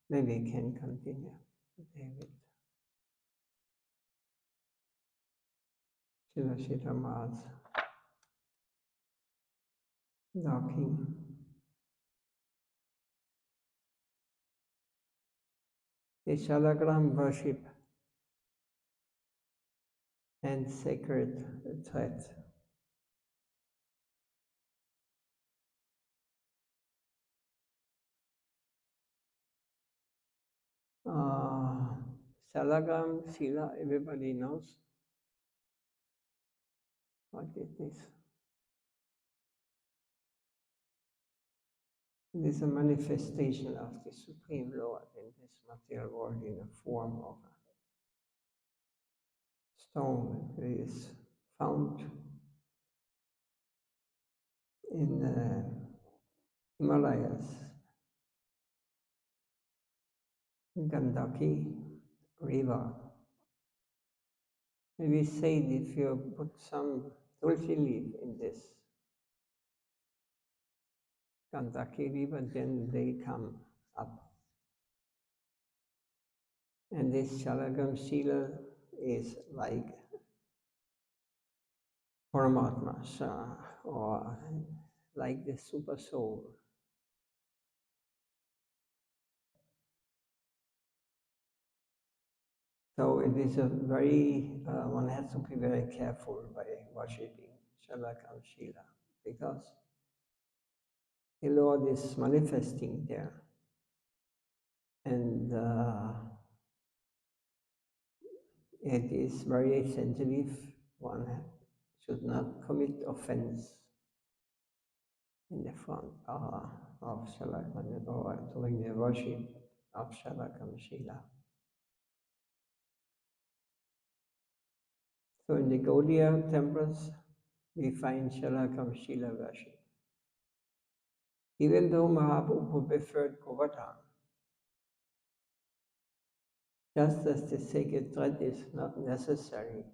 Maybe we can continue, David. Shila Maharaj talking. The Salagrama worship and sacred thread. Salagram, Sila, everybody knows. What is this? It is a manifestation of the Supreme Lord in this material world in the form of a stone. It is found in the Himalayas, Gandaki river. And we say if you put some tulsi leaf in this Gandaki river, then they come up. And this Shalagam Sila is like Paramatma, or like the super soul. So it is a very, one has to be very careful by worshipping Shalakam Shila, because the Lord is manifesting there. And it is very sensitive. One should not commit offense in the front of Shalakam or during the worship of Shalakam Shila. So in the Gaudiya temples, we find Shalakam Shila worship. Even though Mahaprabhu preferred Govardhan, just as the sacred thread is not necessary.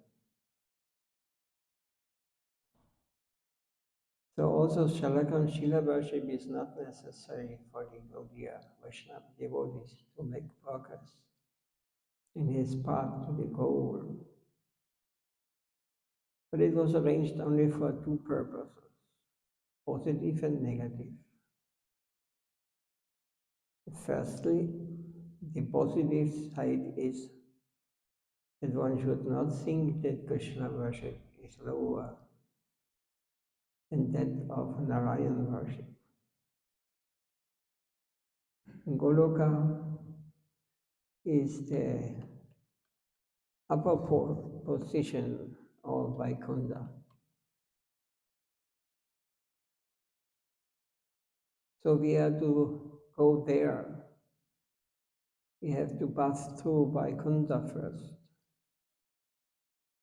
So also Shalakam Shila worship is not necessary for the Gaudiya Vaishnava devotees to make progress in his path to the goal. But it was arranged only for two purposes, positive and negative. Firstly, the positive side is that one should not think that Krishna worship is lower than that of Narayan worship. Goloka is the upper position of Vaikuntha. So we have to go there. We have to pass through Vaikuntha first.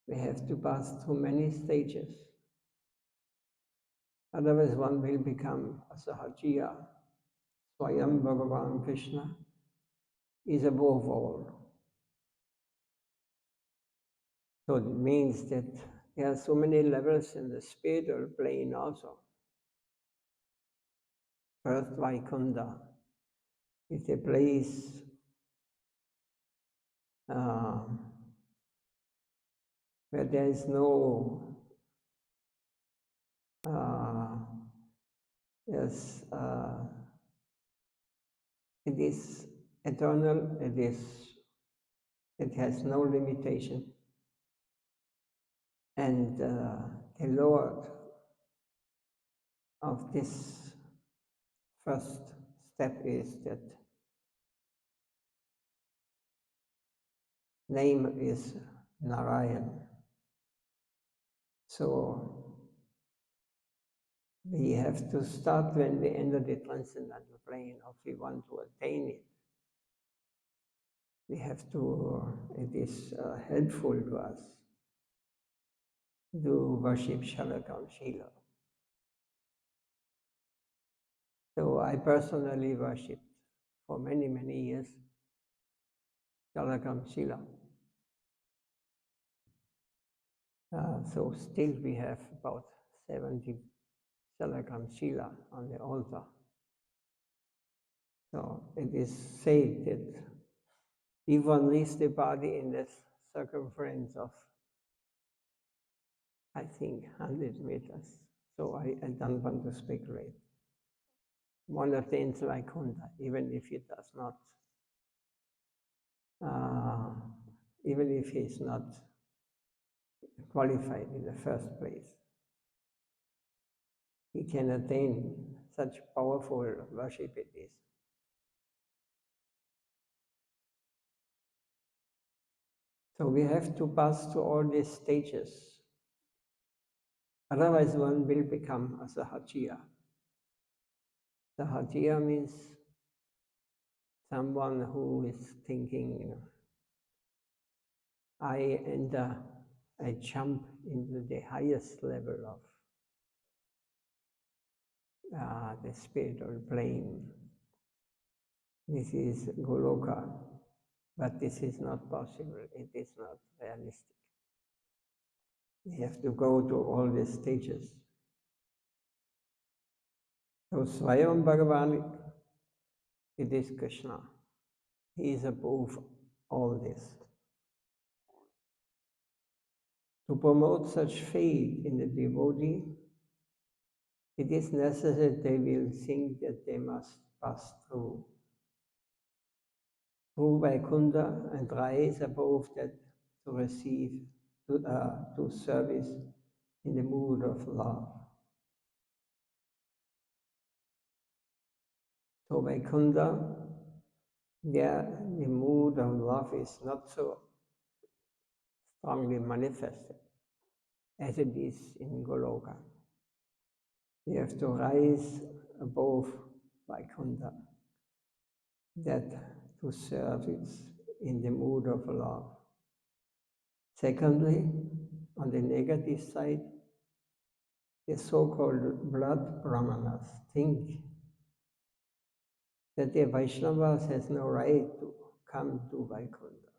We have to pass through many stages. Otherwise one will become a Sahajiya. Swayam Bhagavan Krishna is above all. So it means that there are so many levels in the spiritual plane also. First, Vaikuntha is a place where there is no it is eternal, it has no limitation. And the Lord of this first step is that name is Narayan. So we have to start when we enter the transcendental plane, if we want to attain it. We have to, it is helpful to us to worship Shalakam Shila. So I personally worshipped for many, many years Shalakam Shila. So still we have about 70 Salakam Shila on the altar. So it is said that if one leaves the body in the circumference of, I think, 100 meters, so I don't want to speculate, one attains Vaikuntha, even if he does not, even if he is not qualified in the first place. He can attain such powerful worship it is. So we have to pass through all these stages. Otherwise one will become a Sahajiya. Sahajiya means someone who is thinking, I jump into the highest level of the spiritual plane. This is Goloka, but this is not possible. It is not realistic. We have to go to all these stages. So Swayam Bhagavan, it is Krishna. He is above all this. To promote such faith in the devotee, it is necessary they will think that they must pass through Vaikuntha and rise above that to receive, to service in the mood of love. So Vaikuntha, there the mood of love is not so strongly manifested as it is in Goloka. You have to rise above Vaikuntha, that to service in the mood of love. Secondly, on the negative side, the so-called blood brahmanas think that the Vaishnavas has no right to come to Vaikuntha.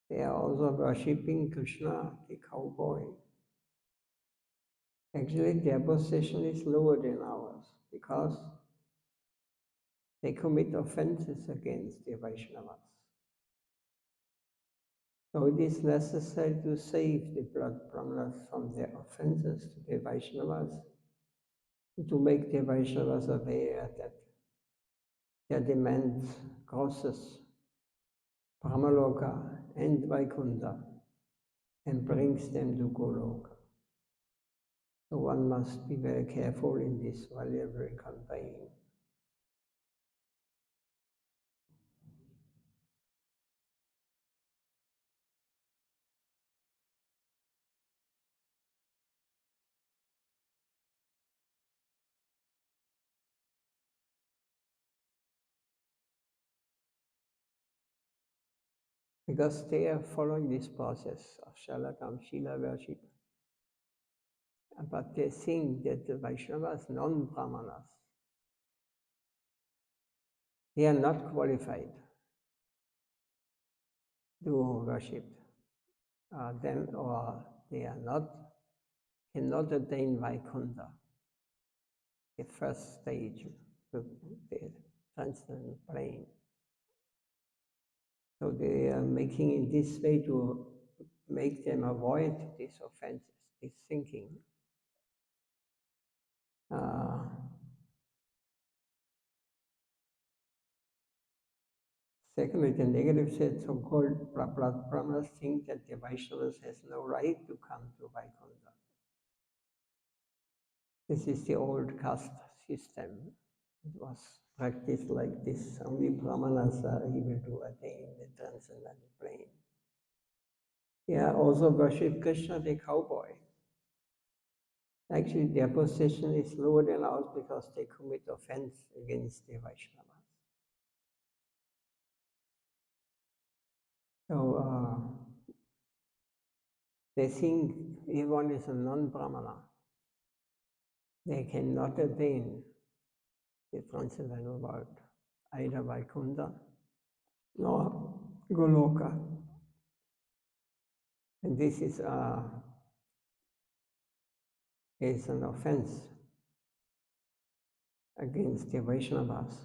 They are also worshipping Krishna, the cowboy. Actually, their position is lower than ours because they commit offenses against the Vaishnavas. So it is necessary to save the blood brahmanas from their offenses to the Vaishnavas, to make the Vaishnavas aware that their demand crosses Brahmaloka and Vaikuntha and brings them to Goloka. So one must be very careful in this valuable campaign. Because they are following this process of Salagrama, Shila worship. But they think that the Vaishnavas, non-Brahmanas, they are not qualified to worship them, or they are not, cannot attain Vaikuntha, the first stage, the transcendental plane. So they are making in this way to make them avoid these offenses, this thinking. Secondly, the negative side, so-called Brahmanas think that the Vaishnavas has no right to come to Vaikuntha. This is the old caste system. It was practiced like this. Only Brahmanas are able to attain the transcendental plane. They also worship Krishna, the cowboy. Actually, their position is lower than ours because they commit offense against the Vaishnavas. So they think if one is a non-Brahmana, they cannot attain the transcendental world, either Vaikuntha nor Goloka. And this is an offense against the Vaishnavas.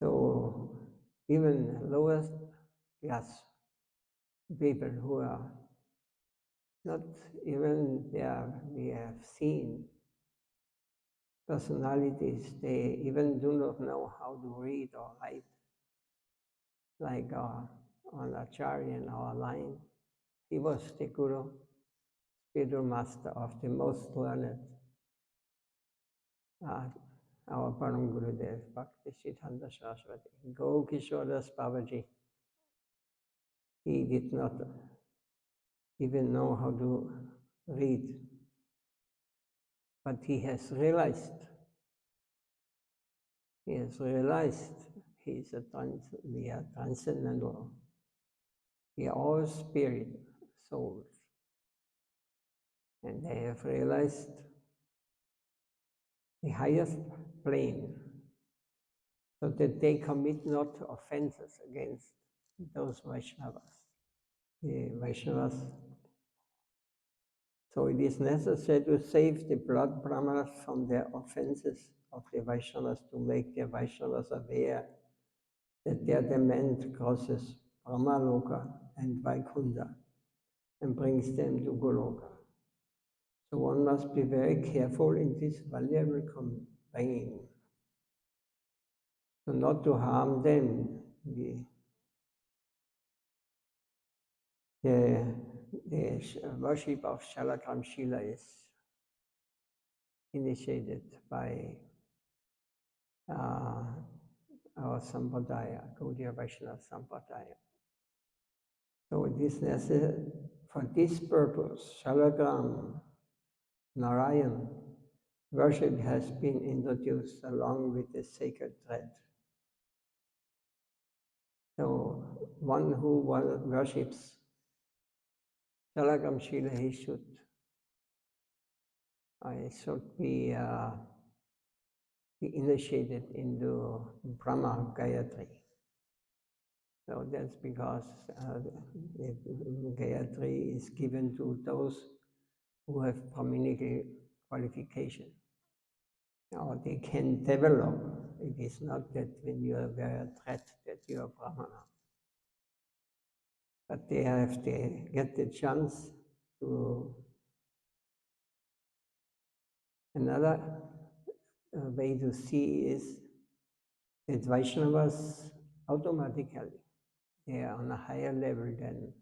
So even lowest class people who are not even there, we have seen personalities, they even do not know how to read or write, like on Acharya in our line. He was the guru, spiritual master of the most learned, our Param Gurudev, Bhakti Siddhanta Saraswati. Go Kishoras Babaji. He did not even know how to read, but he has realized he is we are transcendental. We are all spirit, souls. And they have realized the highest plane, so that they commit not offenses against those Vaishnavas. The Vaishnavas. So it is necessary to save the blood brahmanas from their offenses of the Vaishnavas, to make the Vaishnavas aware that their demand crosses Brahmaloka and Vaikunta and brings them to Goloka. So one must be very careful in this valuable companion, so not to harm them. The worship of Salagrama Shila is initiated by our Sampradaya, Gaudiya Vaishnava Sampradaya. So it is necessary for this purpose, Salagram, Narayan, worship has been introduced along with the sacred thread. So one who worships Salagram Shila, he should be initiated into Brahma Gayatri. So that's because Gayatri is given to those who have Brahminical qualification, or they can develop. It is not that when you are very threat that you are Brahmana, but they have to get the chance to. Another way to see is that Vaishnavas automatically, they are on a higher level than,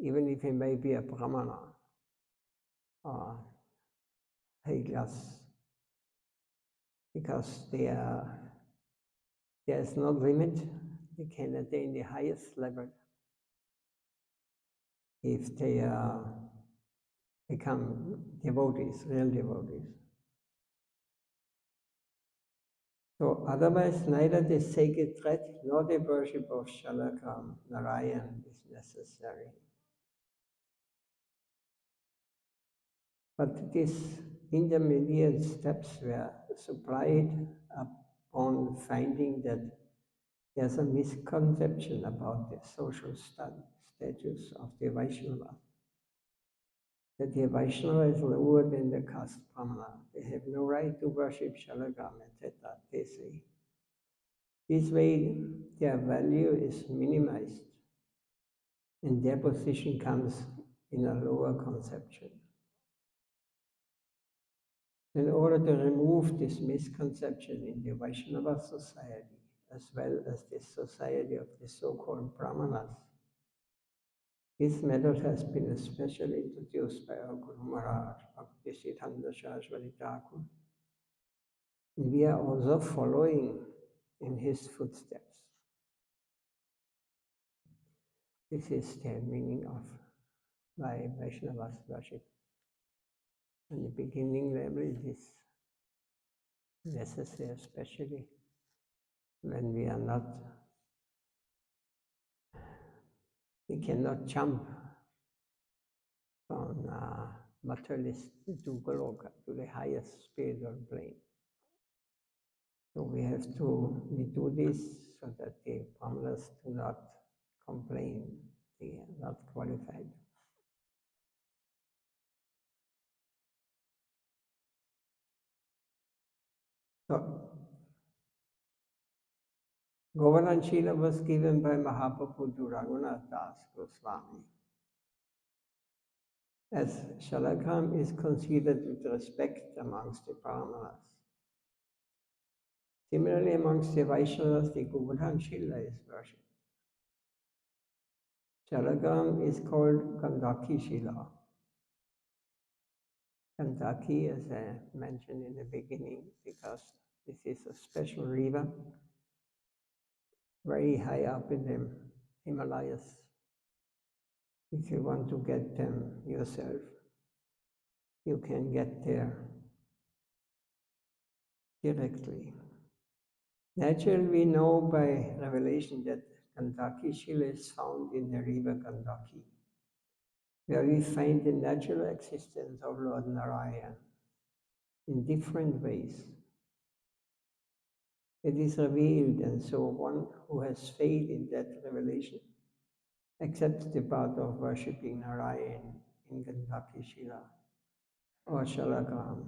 even if he may be a Brahmana or high class, because there's no limit. They can attain the highest level if they become devotees, real devotees. So otherwise, neither the sacred thread nor the worship of Salagram Narayan is necessary. But these intermediate steps were supplied upon finding that there's a misconception about the social status of the Vaishnava. That the Vaishnava is lower than the caste Brahmana. They have no right to worship Salagram, etc. They say. This way, their value is minimized, and their position comes in a lower conception. In order to remove this misconception in the Vaishnava society, as well as the society of the so-called Brahmanas, this method has been especially introduced by our Guru Maharaj, Bhakti Siddhanta Saraswati Thakur. And we are also following in his footsteps. This is the meaning of why Vaishnavas worship. In the beginning level, it is necessary, especially when we are not, we cannot jump from materialist to Goloka, to the highest spiritual plane. So we do this so that the Brahmanas do not complain, they are not qualified. So, Govardhan Shila was given by Mahaprabhu to Raghunath Das Goswami. As Salagrama is considered with respect amongst the Brahmanas. Similarly, amongst the Vaishnavas, the Govardhan Shila is worshipped. Salagrama is called Gandaki Shila. Gandaki, as I mentioned in the beginning, because this is a special river, very high up in the Himalayas. If you want to get them yourself, you can get there directly. Naturally, we know by revelation that Gandaki Shila is found in the river Gandaki, where we find the natural existence of Lord Narayan in different ways. It is revealed, and so one who has faith in that revelation accepts the path of worshipping Narayan in Gandaki Shila or Salagrama.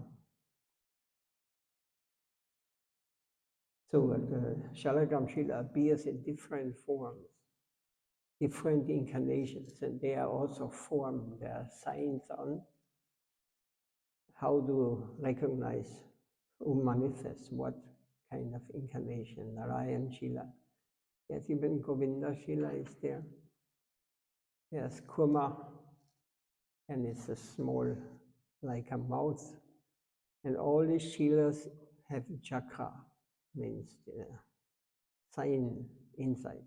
So the Salagrama Shila appears in different forms, different incarnations, and they are also formed. There are signs on how to recognize who manifests what kind of incarnation. Narayan Shila. Yes, even Govinda Shila is there. There's Kurma, and it's a small, like a mouth. And all these Shilas have chakra, means the sign inside.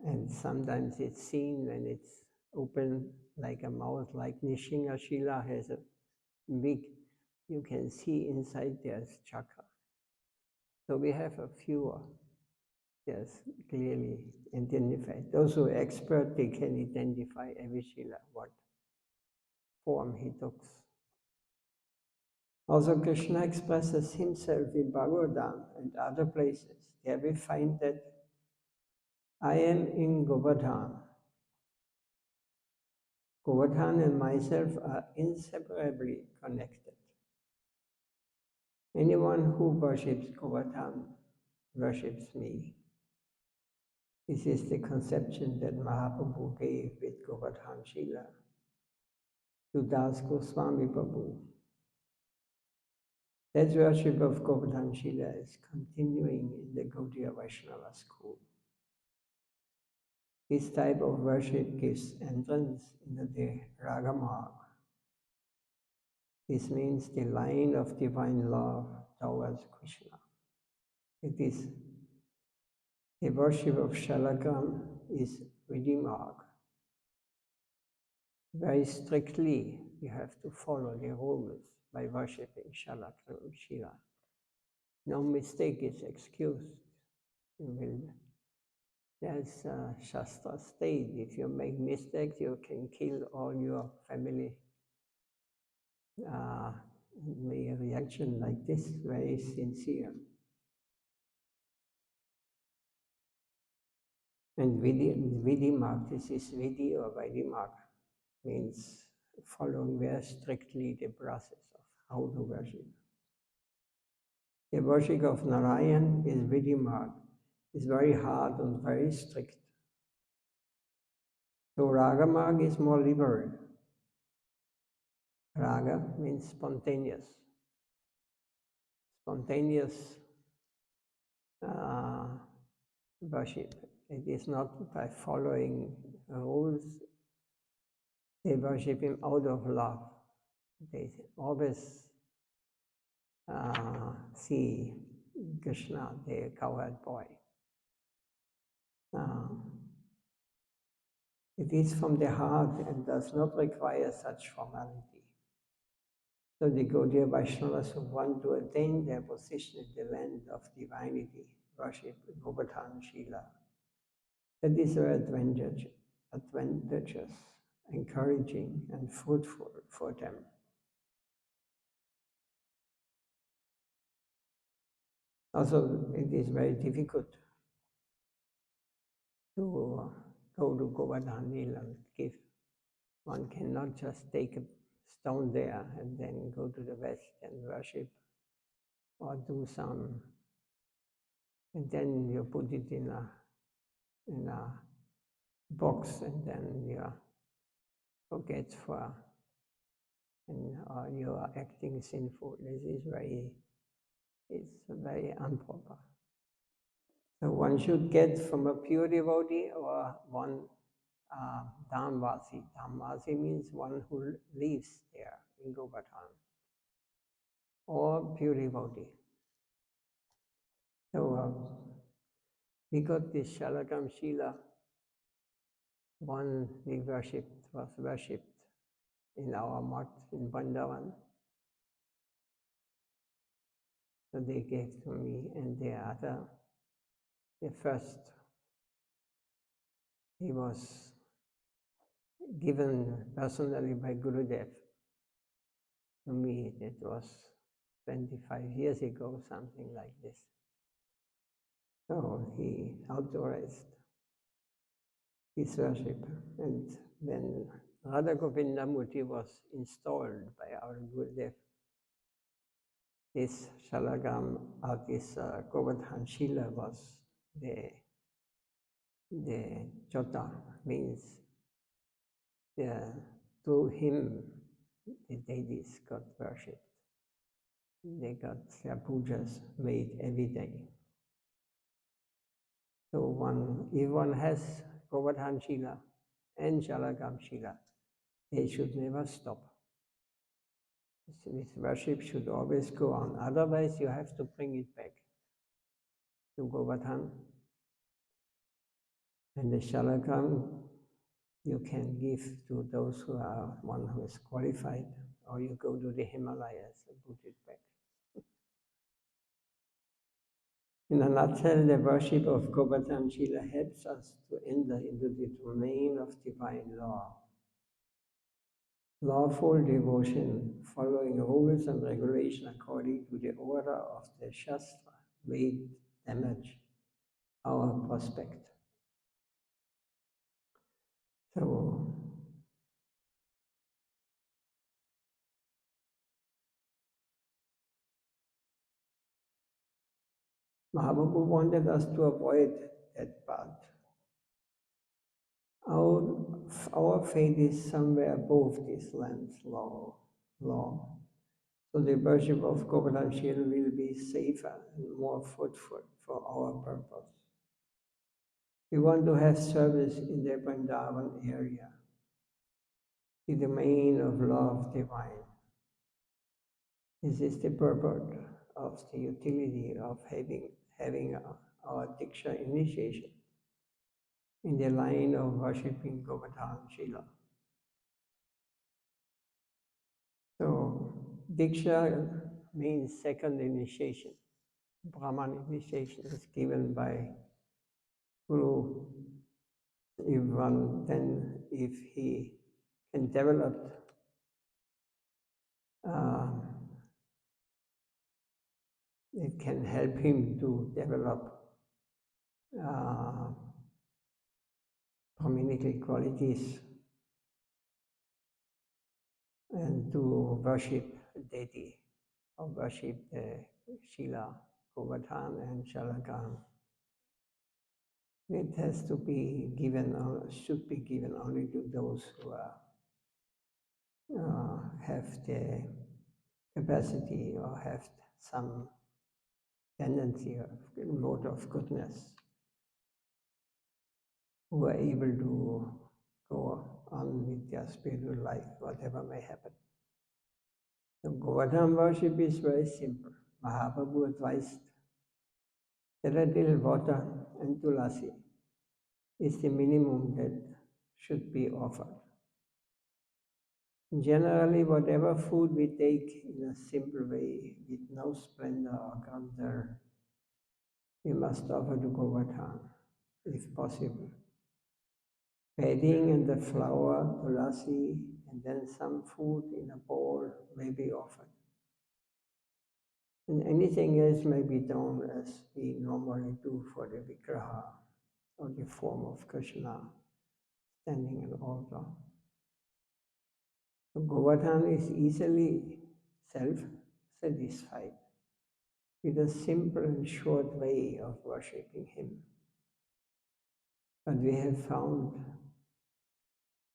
And sometimes it's seen when it's open like a mouth, like Nishinga Shila has a big, you can see inside there's chakra. So we have a few, yes, clearly identified. Those who are expert, they can identify every Shila, what form he took. Also, Krishna expresses himself in Bhagavatam and other places. There we find that I am in Govardhan. Govardhan and myself are inseparably connected. Anyone who worships Govardhan worships me. This is the conception that Mahaprabhu gave with Govardhan Shila to Das Goswami Prabhu. That worship of Govardhan Shila is continuing in the Gaudiya Vaishnava school. This type of worship gives entrance into the Raga marg. This means the line of divine love towards Krishna. It is the worship of Salagrama is Vidhi marg. Very strictly, you have to follow the rules by worshipping Salagrama Shila. No mistake is excused. There's a Shastra state, if you make mistakes, you can kill all your family. May a reaction like this, very sincere. And Vidhi mark, this is Vidhi or Vidhi mark, means following very strictly the process of how to worship. The worship of Narayan is Vidhi mark, is very hard and very strict. So Raga marg is more liberal. Raga means spontaneous. Spontaneous worship. It is not by following rules. They worship him out of love. They always see Krishna, the cowherd boy. It is from the heart and does not require such formality. So the Gaudiya Vaishnavas who want to attain their position in the land of divinity, worship Govardhan Shila. That is very advantageous, encouraging, and fruitful for them. Also, it is very difficult to go to Govardhan Hill and give. One cannot just take a stone there and then go to the west and worship or do some, and then you put it in a box and then you forget for, and you are acting sinful. This is it's very improper. So one should get from a pure devotee or one Dhamvasi. Dhamvasi means one who lives there in Govardhan, or pure devotee. So we got this Salagrama Shila. One was worshipped in our mart in Vrindavan. So they gave to me, and the first, he was given personally by Gurudev to me. It was 25 years ago, something like this. So he authorized his worship. And when Radha Govinda Murti was installed by our Gurudev, this Salagram, this Govardhan Shila was the Jota, means through him the deities got worshipped. They got their pujas made every day. So if one has Govardhan Shila and Salagram Shila, they should never stop. This worship should always go on. Otherwise, you have to bring it back to Govardhan. And the Salagram you can give to those one who is qualified, or you go to the Himalayas and put it back. In a nutshell, the worship of Govardhan Shila helps us to enter into the domain of divine law. Lawful devotion, following rules and regulation according to the order of the Shastra, may damage our prospect. So, Mahaprabhu wanted us to avoid that part. Our fate is somewhere above this land's law. So the worship of Govardhan Shila will be safer and more fruitful for our purpose. We want to have service in the Vrindavan area, the domain of love divine. This is the purport of the utility of having our Diksha initiation in the line of worshipping Govardhan Shila. So, Diksha means second initiation. Brahman initiation is given by Guru. If he can develop it can help him to develop brahminical qualities and to worship deity, or worship the Shila, Govardhan and Salagram. It has to be given, or should be given only to those who have the capacity or have some tendency of mode of goodness, who are able to go on with their spiritual life, whatever may happen. So Govardhan worship is very simple. Mahaprabhu advised that a little water and tulasi is the minimum that should be offered. Generally, whatever food we take in a simple way, with no splendor or grandeur, we must offer to Govardhan, if possible. Bedding and the flour, tulasi, and then some food in a bowl may be offered. And anything else may be done as we normally do for the Vigraha, or the form of Krishna standing in altar. So Govardhan is easily self-satisfied with a simple and short way of worshipping him. But we have found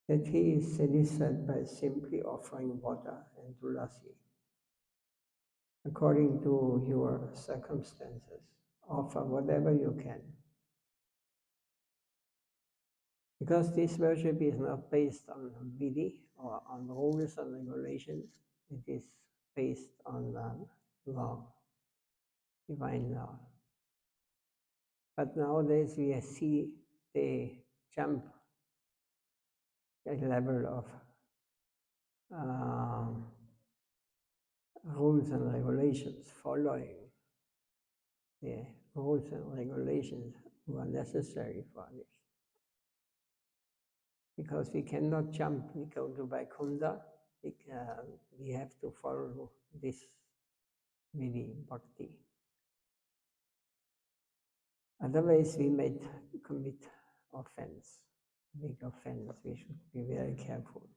that he is satisfied by simply offering water and tulasi. According to your circumstances, offer whatever you can. Because this worship is not based on vidhi or on rules and regulations, it is based on law, divine law. But nowadays we see they jump a level of rules and regulations, following the rules and regulations who are necessary for this. Because we cannot jump, we go to Vaikuntha, we have to follow this vidhi, bhakti. Otherwise we might commit offense, big offense. We should be very careful.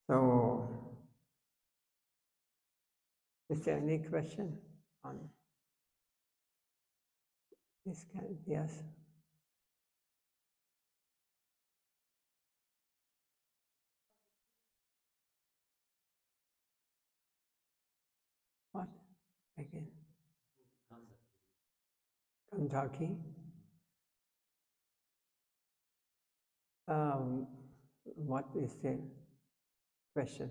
So, is there any question on this kind? Yes. What? Again? Kentucky? What is the question?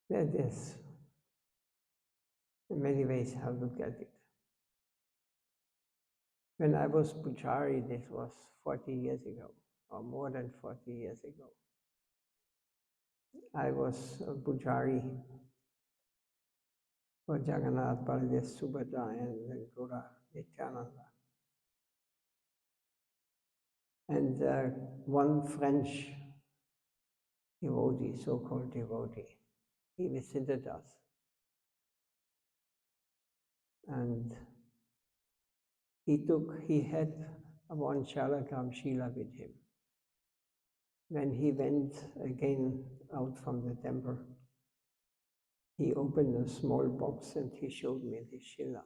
That is in many ways how to get it. When I was Pujari, this was 40 years ago, or more than 40 years ago. I was a Pujari for Jagannath, Baladev, Subhadra, and Guru Nityananda. And one French devotee, so-called devotee, he visited us. And he had one Salagrama Shila with him. When he went again out from the temple, he opened a small box and he showed me the Shila.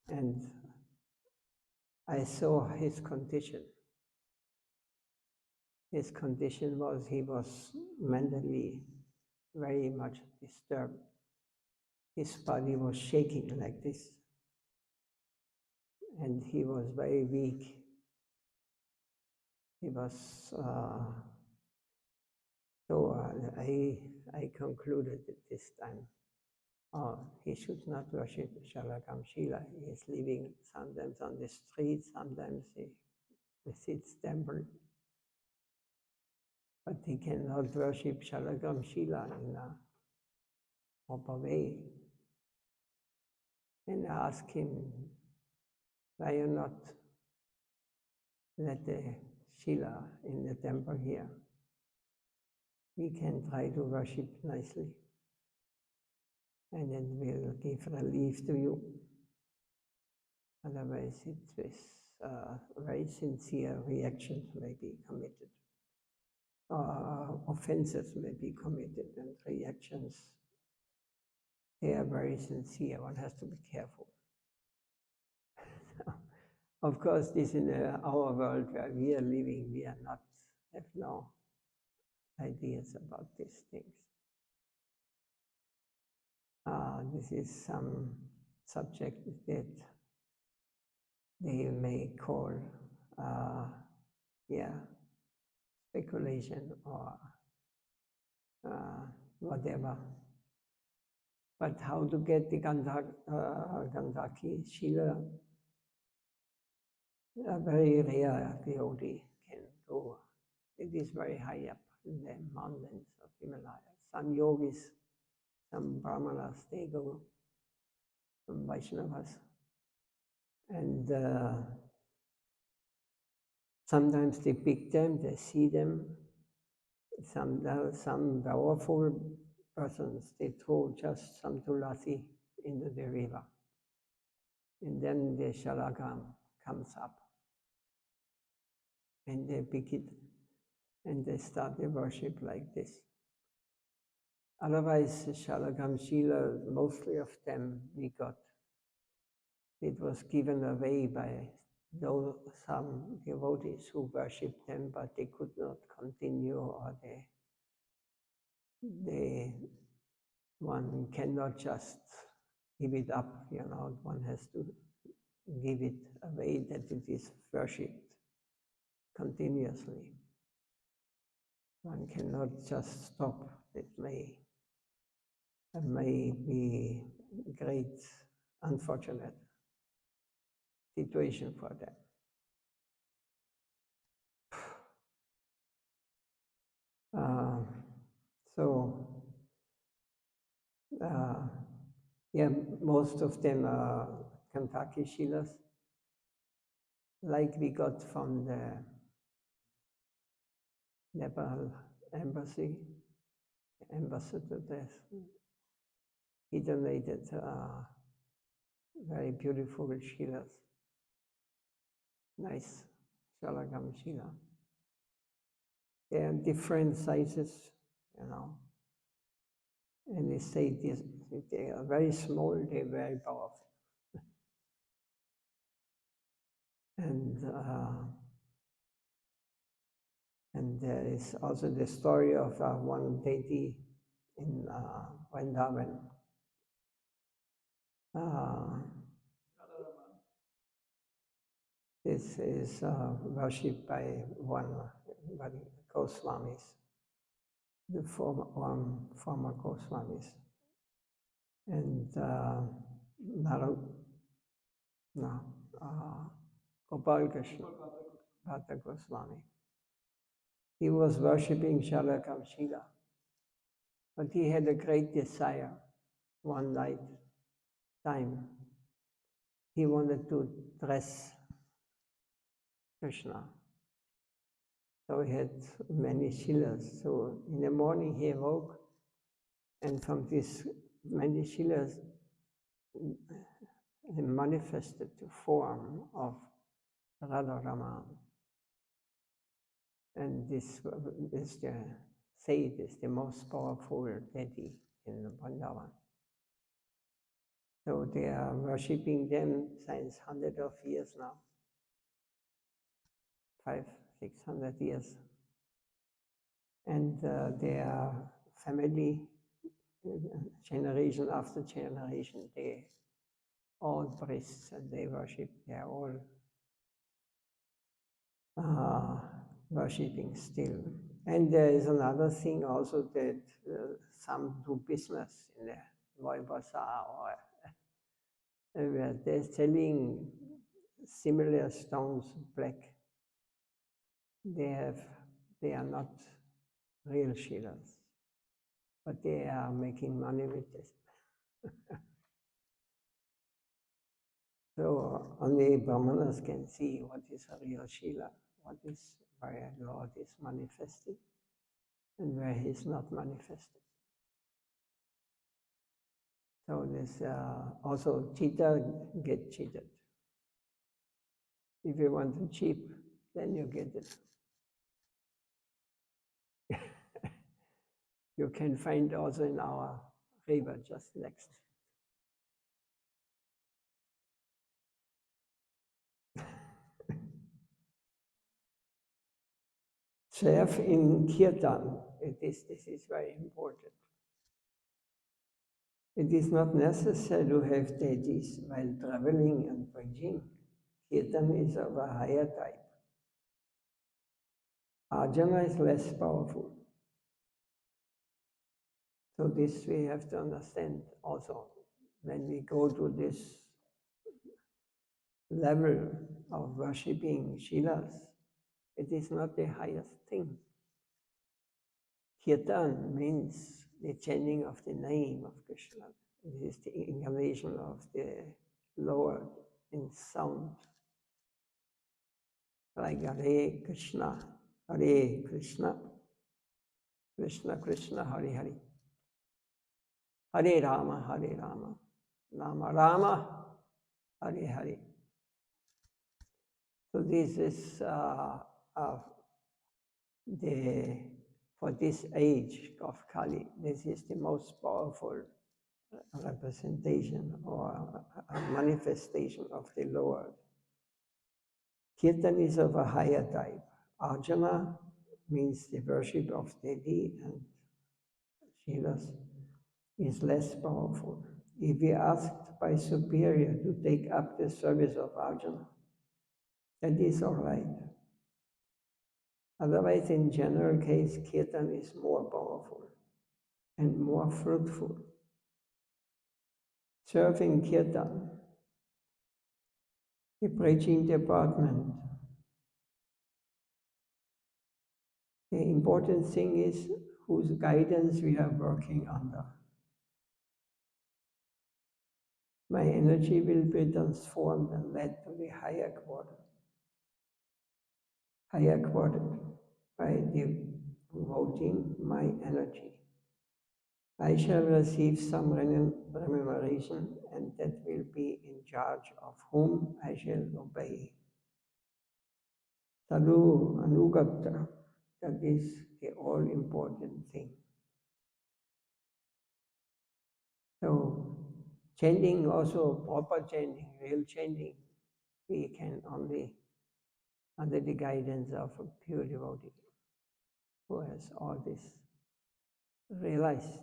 And I saw his condition. His condition was he was mentally very much disturbed. His body was shaking like this. And he was very weak. He was, I concluded at this time, he should not worship Shalakam Shila. He is living sometimes on the street, sometimes he visits temple. But he cannot worship Shalakam Shila in a proper way. And I asked him, why you not let the Shila in the temple here? We can try to worship nicely. And then we'll give relief to you. Otherwise, it is very sincere reactions may be committed. Offenses may be committed, and reactions, they are very sincere. One has to be careful. Of course, this in our world where we are living, we are not, have no ideas about these things. This is some subject that they may call, speculation or whatever. But how to get the Gandhaki Shila, a very rare devotee can do. It is very high up in the mountains of Himalaya. Some yogis, some brahmanas, they go, some Vaishnavas, And sometimes they pick them, they see them. Some powerful persons, they throw just some tulasi into the river. And then the Salagrama comes up. And they pick it and they start the worship like this. Otherwise, the Salagram Shila, mostly of them we got. It was given away by some devotees who worshipped them, but they could not continue, or one cannot just give it up, one has to give it away that it is worshipped continuously. One cannot just stop. It may be great, unfortunate situation for them. Most of them are Kentucky Shilas, like we got from the Nepal embassy, ambassador there. He donated very beautiful Shilas, nice Salagram Shila. They are different sizes, and they say they are very small, they're very powerful. And there is also the story of one deity in Vrindavan. This is worshipped by one Goswamis, the former Goswamis. And Gopal Krishna, Bhakti Goswami. He was worshipping Salagram Shila, but he had a great desire one night time. He wanted to dress Krishna. So he had many shilas. So in the morning he awoke, and from these many shilas he manifested the form of Radha Rama. And this is the most powerful deity in Vrindavan. So they are worshipping them since hundreds of years now. 500-600 years. And their family, generation after generation, they all priests and they worship, they are all worshipping still. And there is another thing also that some do business in the Roy Bazaar or where they're selling similar stones, black. They are not real Shilas, but they are making money with this. So only Brahmanas can see what is a real Shila, what is where Lord is manifesting, and where He is not manifested. So this also cheater get cheated. If you want it cheap, then you get it. You can find also in our river just next. Serve in kirtan. This is very important. It is not necessary to have deities while traveling and preaching. Kirtan is of a higher type. Arjuna is less powerful. So this we have to understand also. When we go to this level of worshipping Shilas, it is not the highest thing. Kirtan means the chanting of the name of Krishna. It is the incarnation of the Lord in sound, like Hare Krishna, Hare Krishna, Krishna Krishna, Hare Hare, Hare Rama, Hare Rama, Rama Rama, Hare Hare. So this is for this age of Kali, this is the most powerful representation or a manifestation of the Lord. Kirtan is of a higher type. Arjuna means the worship of deity, and Shilas is less powerful. If we asked by superior to take up the service of Arjuna, that is all right. Otherwise, in general case, Kirtan is more powerful and more fruitful. Serving Kirtan, the preaching department, the important thing is whose guidance we are working under. My energy will be transformed and led to the higher quarter by devoting my energy. I shall receive some remuneration, and that will be in charge of whom I shall obey. Sadhu Anugata, that is the all-important thing. So, chanting also, proper chanting, real chanting, we can only under the guidance of a pure devotee who has all this realized,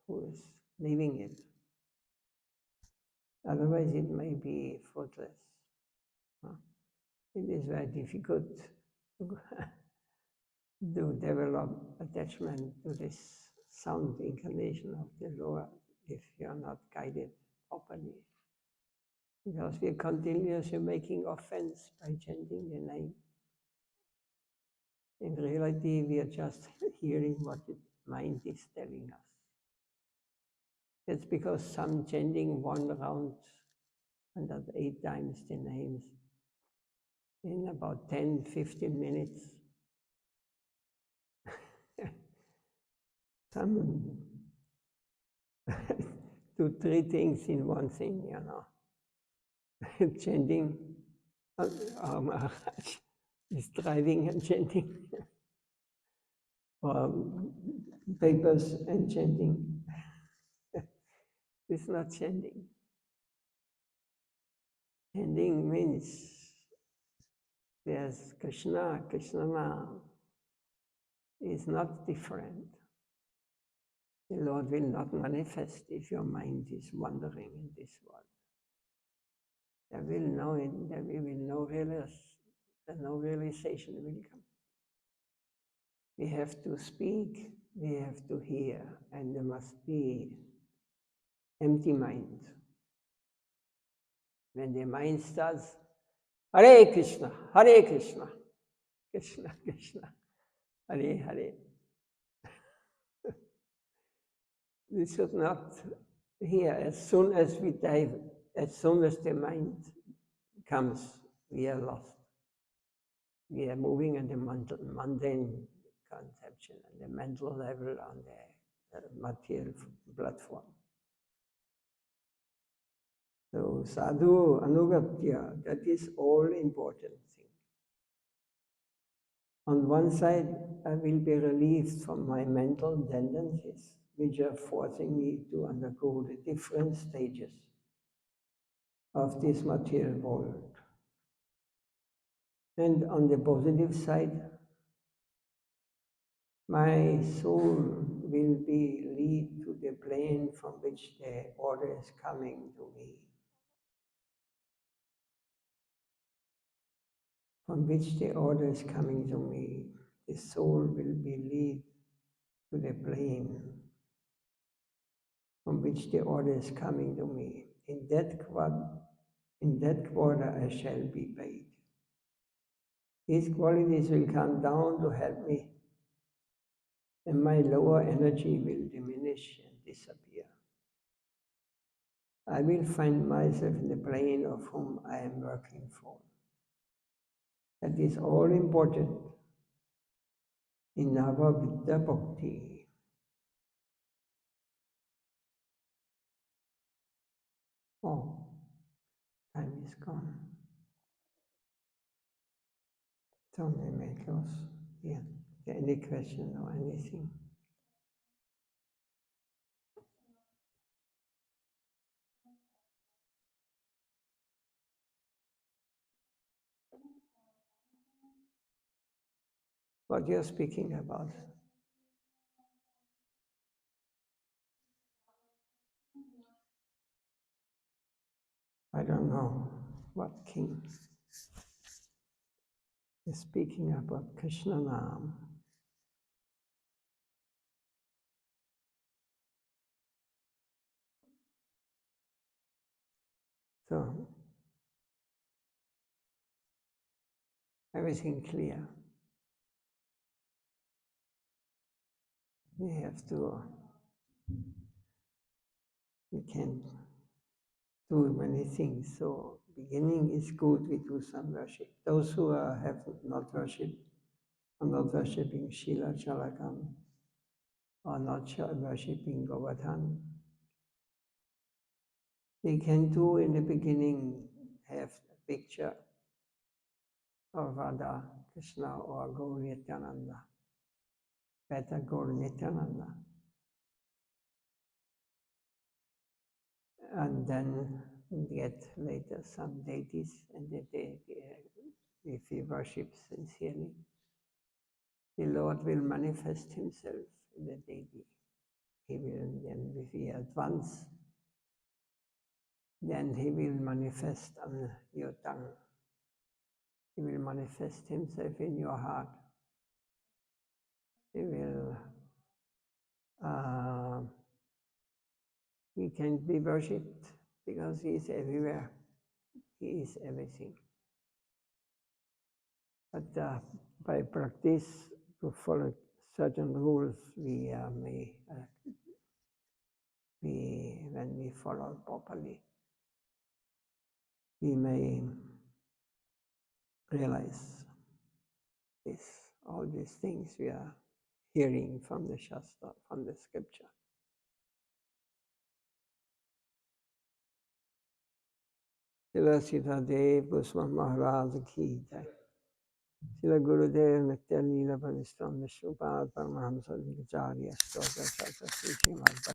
who is living it. Otherwise, it may be fruitless. It is very difficult to develop attachment to this sound incarnation of the Lord if you are not guided properly. Because we are continuously making offense by chanting the name. In reality, we are just hearing what the mind is telling us. It's because some chanting 1 round 108 times the names in about 10-15 minutes. Some do 3 things in one thing, you know. Chanting, Maharaj is driving and chanting, papers and chanting. It's not chanting. Chanting means there's Krishna, Krishna is not different. The Lord will not manifest if your mind is wandering in this world. There will no realization will come. We have to speak, we have to hear, and there must be empty mind. When the mind starts, Hare Krishna, Krishna Krishna, Hare Hare. We should not hear. As soon as we dive, as soon as the mind comes, we are lost. We are moving in the mundane conception, on the mental level, on the material platform. So sadhu anugatya, that is all important thing. On one side, I will be released from my mental tendencies, which are forcing me to undergo the different stages of this material world. And on the positive side, my soul will be led to the plane from which the order is coming to me. From which the order is coming to me, the soul will be led to the plane from which the order is coming to me. In that quarter I shall be paid. These qualities will come down to help me, and my lower energy will diminish and disappear. I will find myself in the plane of whom I am working for. That is all important in our Vidya Bhakti. Oh, time is gone. So we may close. Yeah. Any question or anything? What you're speaking about? I don't know what king is speaking about Krishna Nam. So everything clear. We have to, we can do many things. So beginning is good, we do some worship. Those who have not worshipped, are not worshipping Shila Chalakam, or not worshipping Govardhan, they can do in the beginning have a picture of Radha, Krishna, or Gauriya Nityananda, better Gauriya Nityananda. And then get later some deities, and if we worship sincerely, the Lord will manifest himself in the deity. He will, then if we advance, then he will manifest on your tongue. He will manifest himself in your heart. He will, he can be worshipped because he is everywhere. He is everything. But by practice, to follow certain rules, when we follow properly, we may realize all these things we are hearing from the Shastra, from the scripture. Srila Sitadev Goswami Maharaj ki jai. Srila Gurudev Nitya Leela Panistam Vishwapad Paramahamsa Vicharya Stotra Shastra Srimad